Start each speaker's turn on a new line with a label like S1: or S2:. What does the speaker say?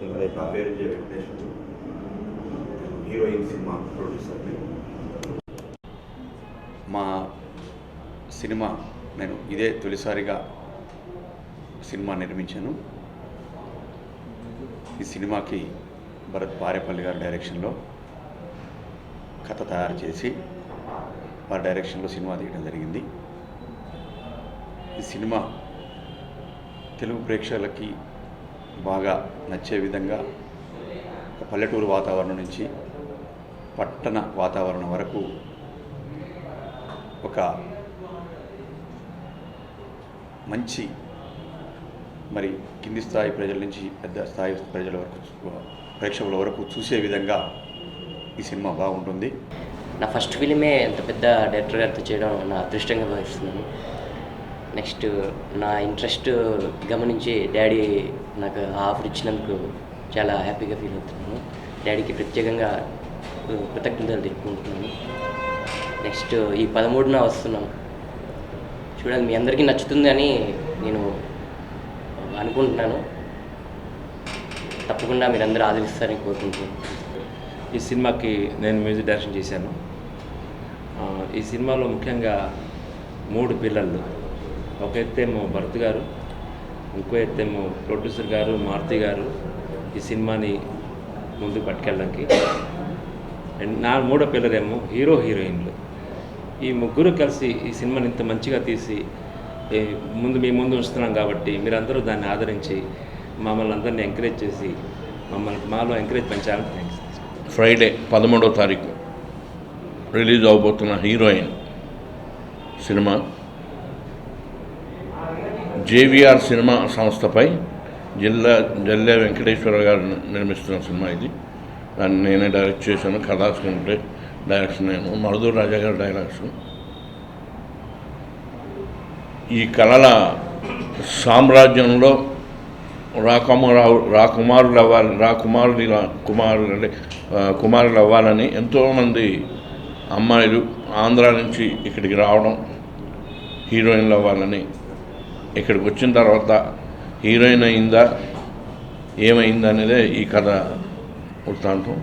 S1: నా పేరు J Venkateswara, heroine cinema ప్రొడ్యూసర్ని.
S2: మా సినిమా నేను ఇదే తొలిసారిగా సినిమా నిర్మించాను. ఈ సినిమాకి భరత్ పారేపల్లి గారి డైరెక్షన్లో కథ తయారు చేసి వారి డైరెక్షన్లో సినిమా తీయడం జరిగింది. ఈ సినిమా తెలుగు ప్రేక్షకులకి బాగా నచ్చే విధంగా ఒక పల్లెటూరు వాతావరణం నుంచి పట్టణ వాతావరణం వరకు ఒక మంచి మరి కింది స్థాయి ప్రజల నుంచి పెద్ద స్థాయి ప్రజల వరకు ప్రేక్షకుల వరకు చూసే విధంగా ఈ సినిమా బాగుంటుంది.
S3: నా ఫస్ట్ ఫిలిమే ఎంత పెద్ద డైరెక్టర్ గారితో చేయడం నా అదృష్టంగా భావిస్తున్నాను. నెక్స్ట్ నా ఇంట్రెస్ట్ గమనించి డాడీ నాకు ఆఫర్ ఇచ్చినందుకు చాలా హ్యాపీగా ఫీల్ అవుతున్నాను. డాడీకి ప్రత్యేకంగా కృతజ్ఞతలు తెలుపుకుంటున్నాను. నెక్స్ట్ ఈ 13న వస్తున్నాను. చూడాలి, మీ అందరికీ నచ్చుతుందని నేను అనుకుంటున్నాను. తప్పకుండా మీరందరూ ఆదరిస్తారని కోరుకుంటున్నాను.
S4: ఈ సినిమాకి నేను మ్యూజిక్ డైరెక్షన్ చేశాను. ఈ సినిమాలో ముఖ్యంగా 3 పిల్లలు, ఒక ఎత్తేమో భరత్ గారు, ఇంకో ఎత్తేమో ప్రొడ్యూసర్ గారు మారుతి గారు ఈ సినిమాని ముందుకు పట్టుకెళ్ళడానికి, నా 3వ పిల్లలేమో హీరో హీరోయిన్లు. ఈ ముగ్గురు కలిసి ఈ సినిమాని ఇంత మంచిగా తీసి మీ ముందు ఉంచుతున్నాం కాబట్టి మీరందరూ దాన్ని ఆదరించి మమ్మల్ని అందరినీ ఎంకరేజ్ చేసి మాలో ఎంకరేజ్ పెంచాలని థ్యాంక్స్.
S5: ఫ్రైడే 13వ తారీఖు రిలీజ్ అవబోతున్న హీరోయిన్ సినిమా జేవిఆర్ సినిమా సంస్థపై జల్లె వెంకటేశ్వర గారు నిర్మిస్తున్న సినిమా ఇది. దాన్ని నేనే డైరెక్ట్ చేశాను. కథా స్క్రీన్ ప్లే డైరెక్షన్ నేను, మరుదూరు రాజా గారి డైరెక్షన్. ఈ కళల సామ్రాజ్యంలో కుమారులు అవ్వాలని ఎంతోమంది అమ్మాయిలు ఆంధ్ర నుంచి ఇక్కడికి రావడం, హీరోయిన్లు అవ్వాలని. ఇక్కడికి వచ్చిన తర్వాత హీరోయిన్ అయిందా ఏమైందా అనేదే ఈ కథ వృత్తాంతం.